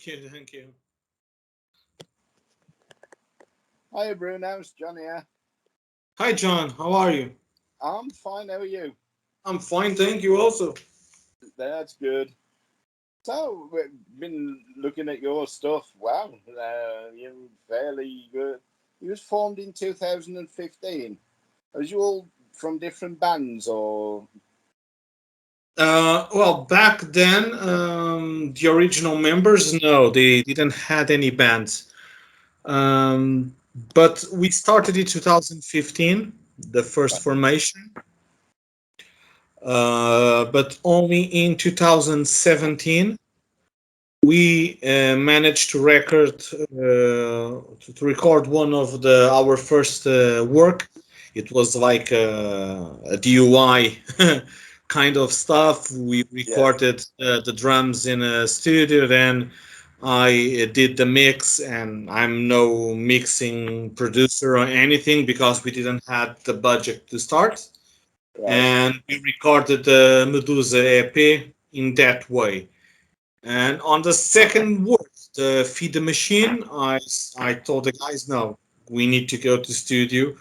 Thank you, thank you. Hi, Bruno. It's John here. Hi, John. How are you? I'm fine. How are you? I'm fine, thank you. Also, That's good. So, we've been looking at your stuff. Wow, you're fairly good. You was formed in 2015. Was you all from different bands or? well, back then, the original members, no, they didn't had any bands. Um, but we started in 2015, the first formation. But only in 2017 we managed to to record one of the our first work. It was like a DIY kind of stuff. We Yeah, recorded the drums in a studio. Then I did the mix, and I'm no mixing producer or anything because we didn't have the budget to start. right. And we recorded the Medusa EP in that way. And on the second word, the feed the machine, I told the guys, no, we need to go to studio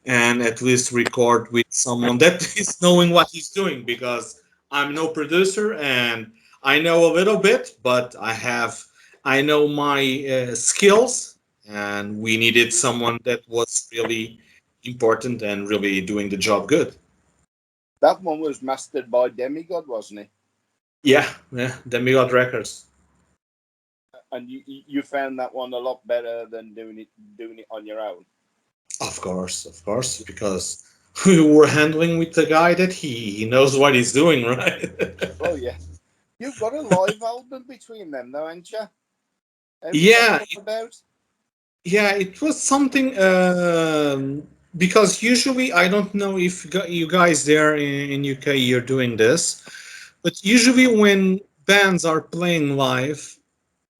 and at least record with someone that is knowing what he's doing because I'm no producer and I know a little bit, but I know my skills, and we needed someone that was really important and really doing the job good. That one was mastered by Demigod, wasn't it? Yeah, yeah, Demigod Records. And you found that one a lot better than doing it on your own. Of course, because we were handling with the guy that he knows what he's doing, right? Oh yeah, you've got a live album between them, though, ain't you? How did that yeah, come about? yeah, it was something because usually I don't know if you guys there in UK you're doing this, but usually when bands are playing live,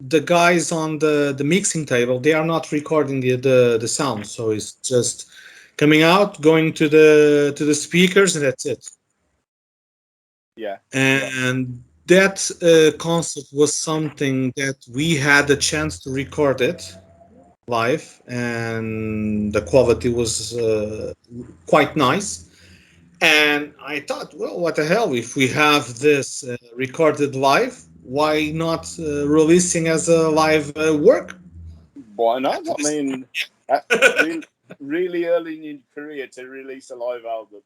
the guys on the mixing table they are not recording the sound, so it's just coming out, going to the speakers, and that's it. Yeah, And that concept was something that we had a chance to record it live, and the quality was quite nice. And I thought, well, what the hell? If we have this recorded live, why not releasing as a live work? why not? At I least, mean, really, really early in your career to release a live album.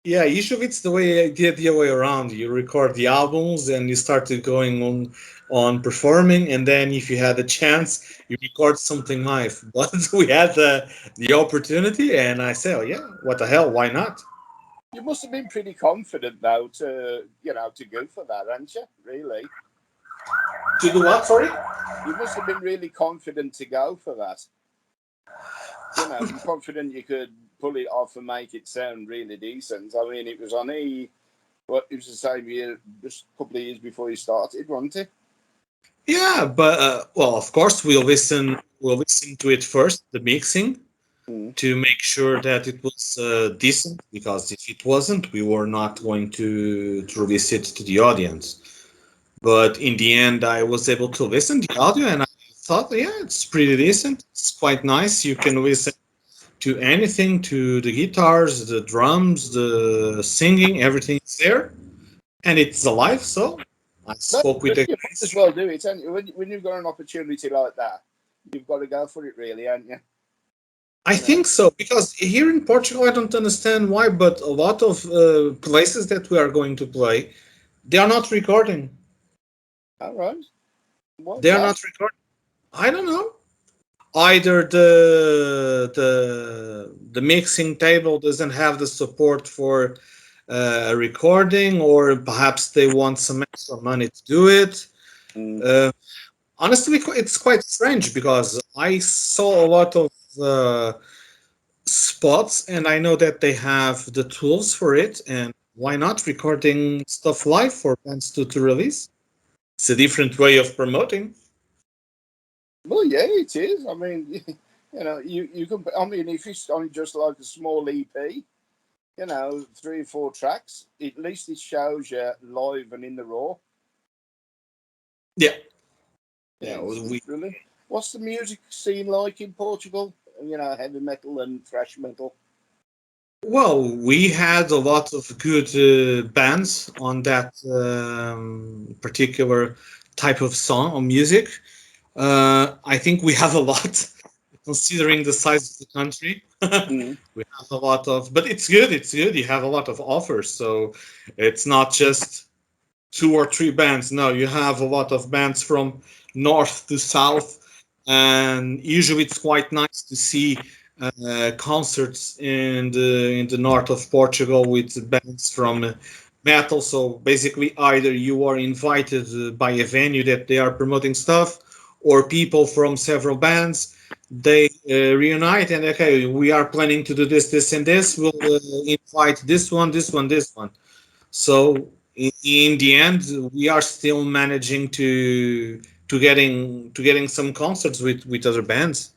yeah, usually it's the other way around. You record the albums and you started going on performing, and then if you had a chance, you record something live. But we had the opportunity, and I said, oh, yeah, what the hell? Why not? You must have been pretty confident though to go for that, hadn't you? Really, To do what? Sorry. you must have been really confident to go for that. Confident you could pull it off and make it sound really decent. I mean, it was on it was the same year, just a couple of years before you started, wasn't it? Yeah, but well, of course, we'll listen to it first, the mixing, Mm. to make sure that it was decent. Because if it wasn't, we were not going to release it to the audience. But in the end, I was able to listen to the audio, and I thought, yeah, it's pretty decent. It's quite nice. You can listen to anything, to the guitars, the drums, the singing, everything's there, and it's alive. So I That's spoke with good. the You might as guys. well do it, haven't you? When you've got an opportunity like that, you've got to go for it, really, haven't you? I You know. think so because here in Portugal, I don't understand why, but a lot of places that we are going to play, they are not recording. All right. They are Why? not recording. I don't know. Either the mixing table doesn't have the support for a recording, or perhaps they want some extra money to do it. Mm. Uh, Honestly, it's quite strange because I saw a lot of uh, spots, and I know that they have the tools for it. And why not recording stuff live for bands to release? It's a different way of promoting. Well, yeah, it is. I mean, you can. I mean, if it's on just like a small EP, 3 or 4 tracks, at least it shows you live and in the raw. Yeah, Yeah, It's we brilliant. What's the music scene like in Portugal? You know, heavy metal and thrash metal. well, we had a lot of good bands on that particular type of song or music. I think we have a lot, considering the size of the country. Mm. We have a lot of, but it's good. It's good. You have a lot of offers, so it's not just two or three bands. No, you have a lot of bands from north to south, and usually it's quite nice to see concerts in the north of Portugal with bands from metal. So basically, either you are invited by a venue that they are promoting stuff, or people from several bands. They reunite and okay, we are planning to do this, this, and this. We'll invite this one, this one, this one. So in the end, we are still managing to getting some concerts with other bands.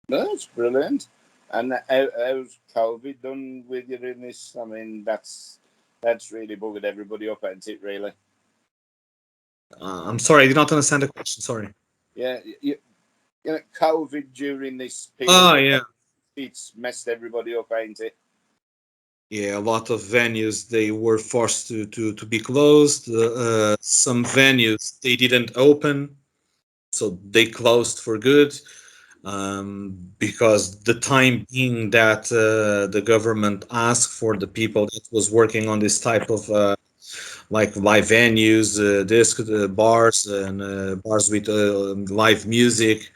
That's brilliant. And how's COVID done with you in this? I mean, that's really buggered everybody up, hasn't it? Really? I'm sorry, I did not understand the question. Sorry. Yeah. You know, COVID during this Oh period, yeah, it's messed everybody up, ain't it? yeah. A lot of venues they were forced to be closed. Some venues they didn't open, so they closed for good. Because the time being that the government asked for the people that was working on this type of like live venues, disc bars, and bars with live music.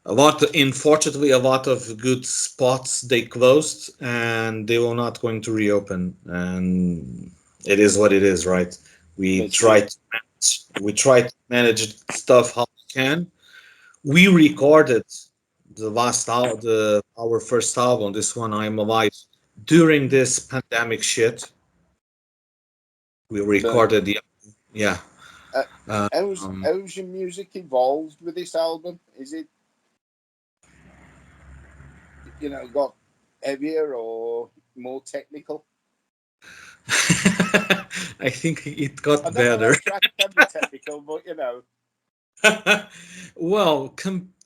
A lot, unfortunately, a lot of good spots they closed, and they were not going to reopen. And it is what it is, right? We It's just try to manage stuff how we can. We recorded the our first album, this one, I'm Alive, during this pandemic shit. We the recorded the yeah. uh, how's Um, how's your music evolved with this album? Is it, got heavier or more technical? I think it I got don't know. better. That track can be technical, but Well,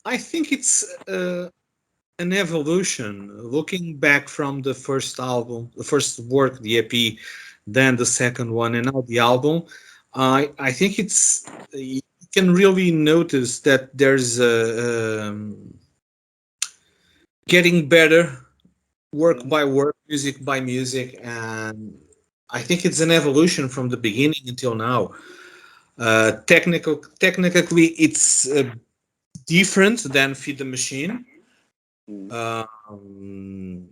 I think it's an evolution. Looking back from the first album, the first work, the EP, then the second one, and now the album, I think it's you can really notice that there's a getting better work mm, by work, music by music, and I think it's an evolution from the beginning until now. Technically, it's different than Feed the Machine. mm, Um,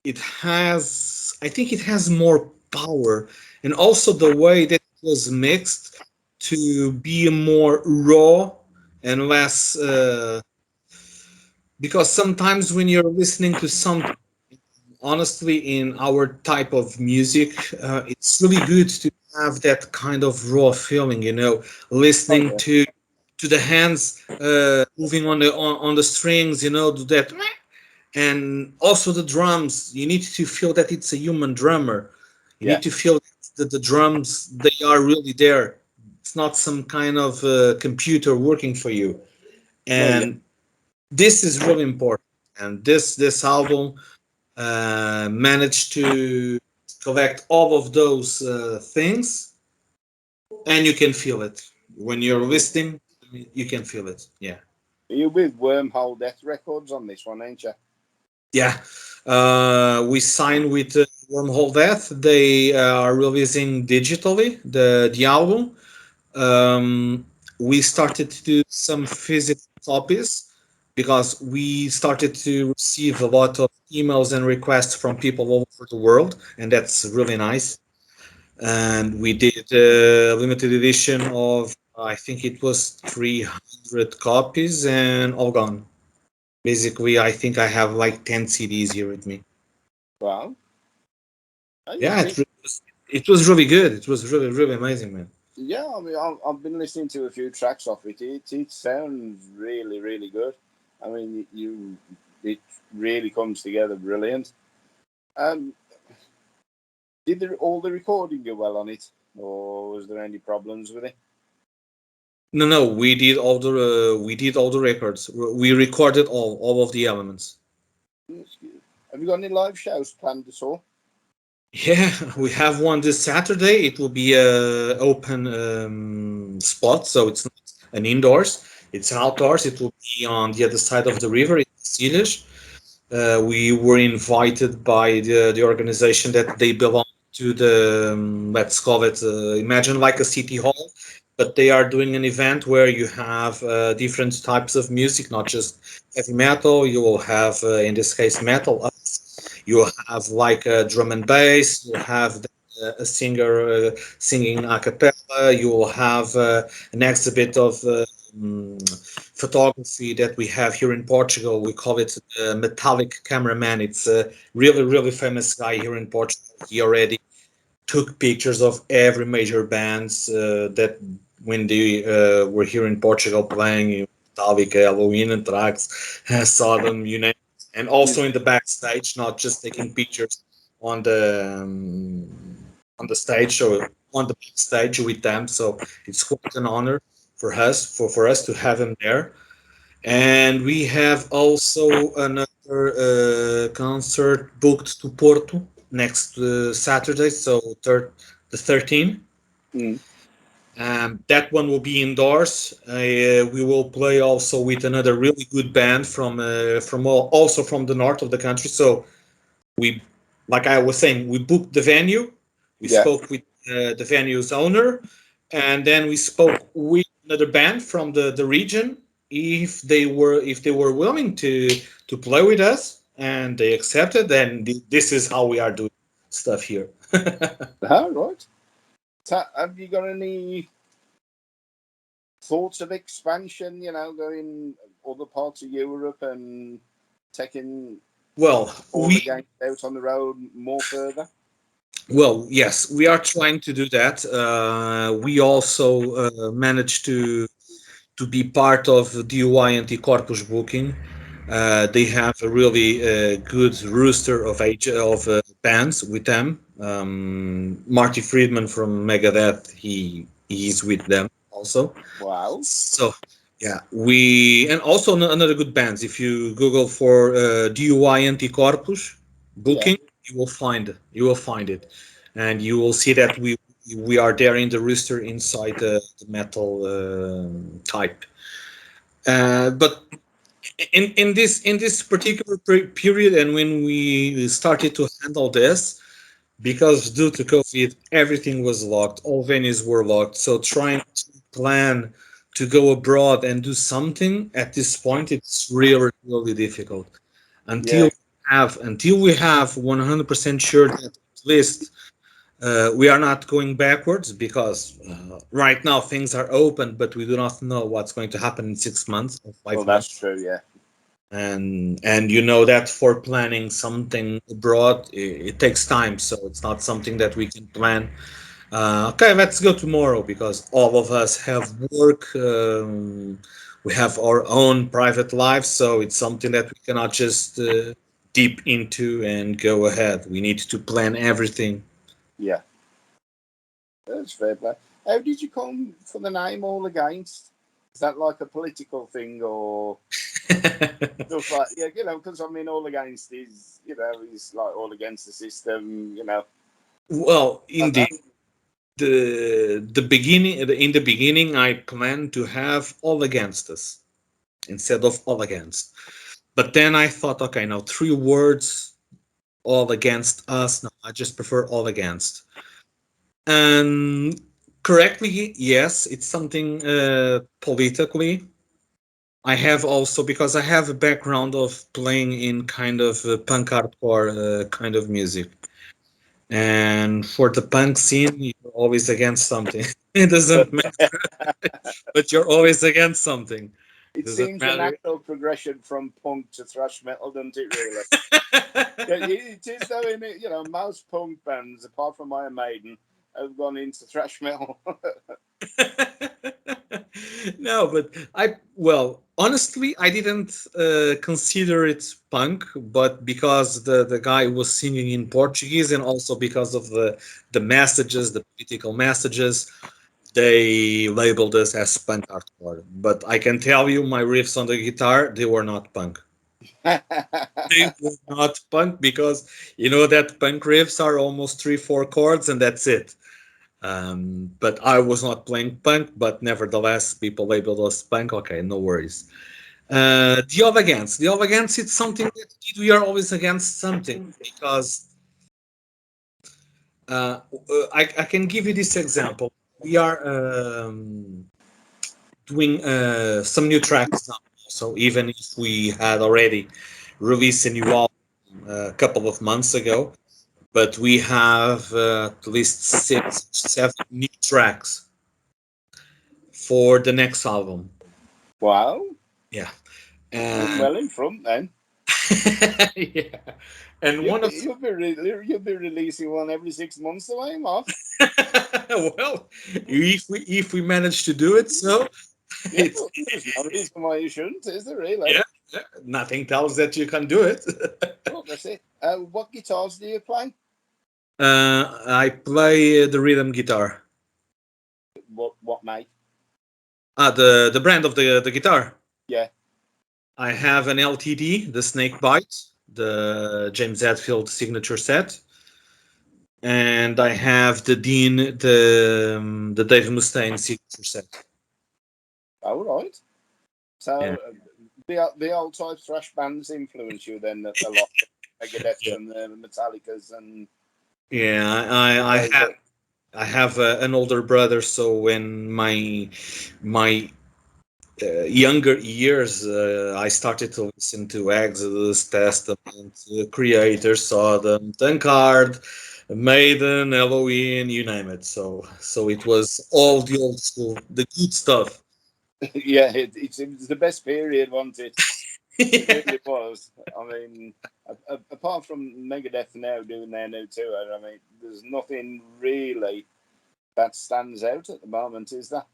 it has, I think, it has more power, and also the way that it was mixed to be more raw and less. Because sometimes when you're listening to something honestly in our type of music it's really good to have that kind of raw feeling, oh listening yeah, to the hands moving on the strings, do that, and also the drums. You need to feel that it's a human drummer. You yeah, need to feel that the drums they are really there. It's not some kind of computer working for you. no, yeah. And this is really important. And this album managed to collect all of those things, and you can feel it when you're listening. You can feel it. Yeah, You're with Wormhole Death Records on this one, ain't you? yeah. We signed with Wormhole Death. They are releasing digitally the album. We started to do some physical copies because we started to receive a lot of emails and requests from people all over the world, and that's really nice. And we did a limited edition of I think it was 300 copies and all gone. Basically, I think I have like 10 CDs here with me. Well, I Yeah, think, it was really good. It was really really amazing, man. yeah. I mean, I've been listening to a few tracks off it. It sounds really, really good. I mean, it really comes together brilliant. Um, all the recording go well on it, or was there any problems with it? No, we did all the records. We recorded all of the elements. That's good. Have you got any live shows planned at all? Yeah, we have one this Saturday. It will be a open spot, so it's not an indoors. It's an outdoors. It will be on the other side of the river in Silish. We were invited by the organization that they belong to the let's call it imagine like a city hall, but they are doing an event where you have different types of music, not just heavy metal. You will have in this case metal. You have like a drum and bass. You have a singer singing a cappella. You will have an exhibit of mm, photography that we have here in Portugal. We call it metallic cameraman. It's a really famous guy here in Portugal. He already took pictures of every major bands that when they were here in Portugal playing Metallica, Halloween, and Tracks, Sodom, you name it. And also in the backstage, not just taking pictures on the stage or on the backstage with them. So it's quite an honor for us for us to have him there. And we have also another concert booked to Porto next Saturday, so the 13th. Mm. That one will be indoors. We will play also with another really good band from also from the north of the country. So we, like I was saying, we booked the venue. We Yeah. spoke with the venue's owner, and then we spoke with another band from the region if they were willing to play with us, and they accepted. And this is how we are doing stuff here. All right. So, have you got any thoughts of expansion? You know, going other parts of Europe and taking Well, all the games out on the road more further? Well, yes, we are trying to do that. We also managed to be part of DUI Anti-Corpus booking. They have a really good roster of bands with them. Marty Friedman from Megadeth, he's with them also. Wow. So yeah, we and also another good bands. If you Google for DUI Anti-Corpus Yeah. booking, you will find it, and you will see that we are there in the rooster inside the metal type. But in this particular period, and when we started to handle this, because due to COVID, everything was locked. All venues were locked. So trying to plan to go abroad and do something at this point, it's really difficult. Yeah. Until we have 100% sure that at least we are not going backwards, because right now things are open, but we do not know what's going to happen in 6 months or Well, five that's months. true. Yeah. And you know that for planning something abroad, it takes time, so it's not something that we can plan. Okay, let's go tomorrow, because all of us have work. We have our own private lives, so it's something that we cannot just deep into and go ahead. We need to plan everything. Yeah. That's fair play. How did you come for the name All Against? Is that like a political thing or stuff like, yeah, you know, because I mean, All Against is, you know, is like all against the system, you know. Well, Like that. indeed, in the beginning, I planned to have all against us instead of all against. But then I thought, okay, now three words, all against us. No, I just prefer all against. And correctly, yes, it's something politically. I have also, because I have a background of playing in kind of punk hardcore kind of music. And for the punk scene, you're always against something. It doesn't matter, but you're always against something. It Doesn't seems a matter. natural progression from punk to thrash metal, doesn't it, really? Yeah, it is, though, isn't it? You know, most punk bands, apart from Iron Maiden, have gone into thrash metal. No, but honestly, I didn't consider it punk, but because the guy was singing in Portuguese, and also because of the messages, the political messages, they labeled us as punk hardcore. But I can tell you, my riffs on the guitar, they were not punk. They were not punk because you know that punk riffs are almost 3-4 chords and that's it. But I was not playing punk, but nevertheless, people labeled us punk. Okay, no worries. The of against, it's something that we are always against something because I can give you this example. We are doing some new tracks now. So even if we had already released a new album a couple of months ago, but we have at least 6, 7 new tracks for the next album. Wow. Yeah, You're and well in front then. yeah, and one of You'll be releasing one every 6 months away, Mark. well, if we manage to do it, so Yeah, it's well, there's no reason why you shouldn't, is there really? yeah, yeah, nothing tells that you can do it. Well, that's it. What guitars do you play? I play the rhythm guitar. What mate? The brand of the guitar. Yeah. I have an LTD, the Snake Bite, the James Hetfield signature set, and I have the Dean, the Dave Mustaine signature set. All right. Yeah, So the old type thrash bands influence you then a lot. Megadeth yeah, and the Metallicas and yeah. I those. have an older brother, so when my younger years, I started to listen to Exodus, Testament, Creator, Sodom, Tankard, Maiden, Halloween, you name it. So it was all the old school, the good stuff. Yeah, it's the best period, wasn't it? It really was. I mean, apart from Megadeth now doing their new tour, I mean, there's nothing really that stands out at the moment, is there?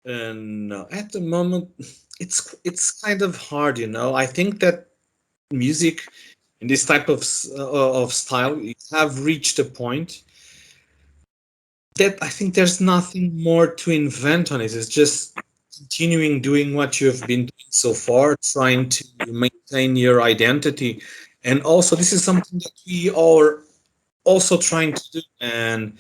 And at the moment, it's kind of hard, you know. I think that music in this type of style you have reached a point that I think there's nothing more to invent on it. It's just continuing doing what you have been doing so far, trying to maintain your identity. And also, this is something that we are also trying to do. And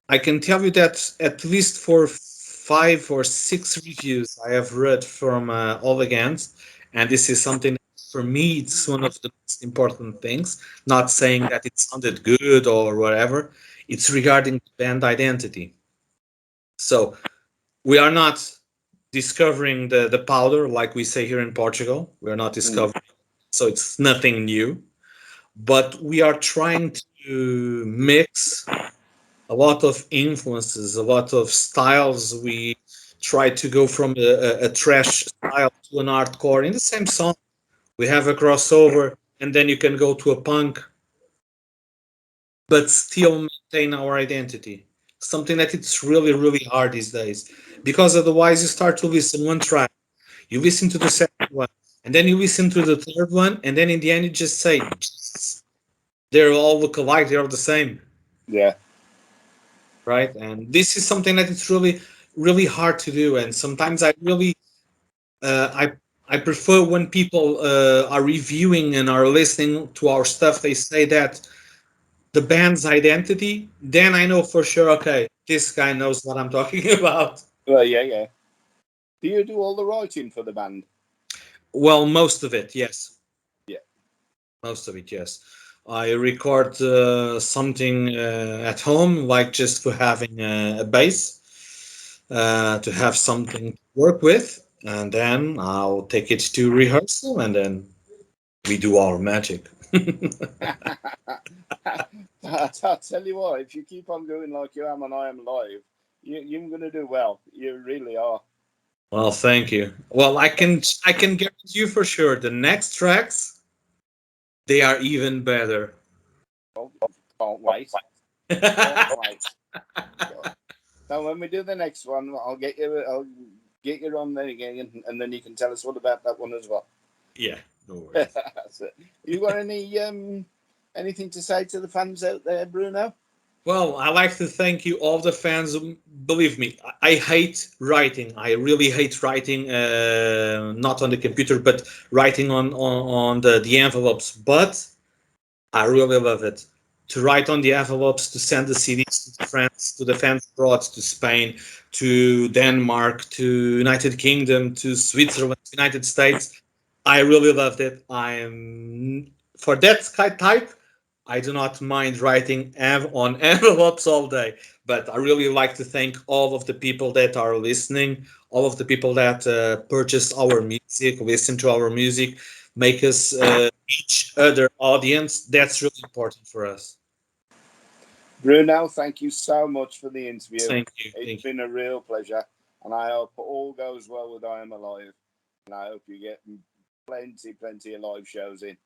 I can tell you that at least for 5 or 6 reviews I have read from All Against, and this is something for me, it's one of the most important things. Not saying that it sounded good or whatever, it's regarding the band identity. So we are not discovering the powder like we say here in Portugal. We're not Mm. discovering, so it's nothing new, but we are trying to mix a lot of influences, a lot of styles. We try to go from a trash style to an hardcore in the same song. We have a crossover, and then you can go to a punk, but still maintain our identity. Something that it's really, really hard these days, because otherwise you start to listen one track, you listen to the second one, and then you listen to the third one, and then in the end you just say, "Jesus, they all look alike, they're all the same." Yeah. Right? And this is something that it's really, really hard to do. And sometimes I really, I prefer when people are reviewing and are listening to our stuff. They say that the band's identity. Then I know for sure. Okay, this guy knows what I'm talking about. Well, yeah, yeah. Do you do all the writing for the band? Well, most of it, yes. Yeah. Most of it, yes. I record something at home, like just for having a bass, to have something to work with, and then I'll take it to rehearsal, and then we do our magic. I tell you what, if you keep on going like you am and I am live, you're going to do well. You really are. Well, thank you. Well, I can guarantee you for sure the next tracks they are even better. Oh, can't wait. Can't wait. So when we do the next one, I'll get you on there again, and then you can tell us all about that one as well. Yeah, no worries. That's it. You got anything to say to the fans out there, Bruno? Well, I like to thank you, all the fans. Believe me, I hate writing. I really hate writing, not on the computer, but writing on the envelopes. But I really love it. To write on the envelopes, to send the CDs to the friends, to the fans abroad, to Spain, to Denmark, to United Kingdom, to Switzerland, United States. I really loved it. I'm for that type. I do not mind writing on envelopes all day, but I really like to thank all of the people that are listening, all of the people that purchase our music, listen to our music, make us each other audience. That's really important for us. Bruno, thank you so much for the interview. Thank you. It's Thank you. been a real pleasure, and I hope all goes well with I Am Alive, and I hope you get plenty of live shows in.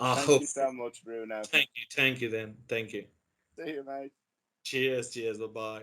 I Thank hope. you so much, Bruno. Thank you. Thank you then. Thank you. See you, mate. Cheers. Cheers. Bye bye.